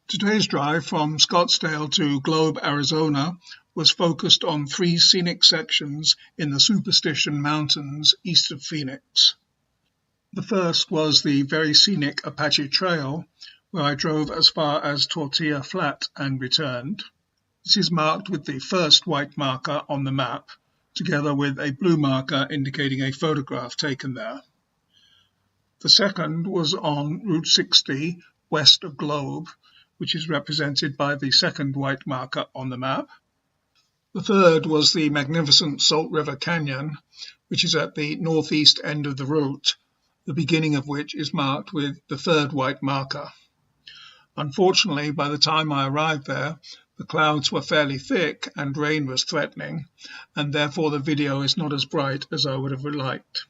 Today's drive from Scottsdale to Globe, Arizona was focused on 3 scenic sections in the Superstition Mountains east of Phoenix. The first was the very scenic Apache Trail, where I drove as far as Tortilla Flat and returned. This is marked with the first white marker on the map, together with a blue marker indicating a photograph taken there. The second was on Route 60 west of Globe, which is represented by the second white marker on the map. The third was the magnificent Salt River Canyon, which is at the northeast end of the route, the beginning of which is marked with the third white marker. Unfortunately, by the time I arrived there, the clouds were fairly thick and rain was threatening, and therefore the video is not as bright as I would have liked.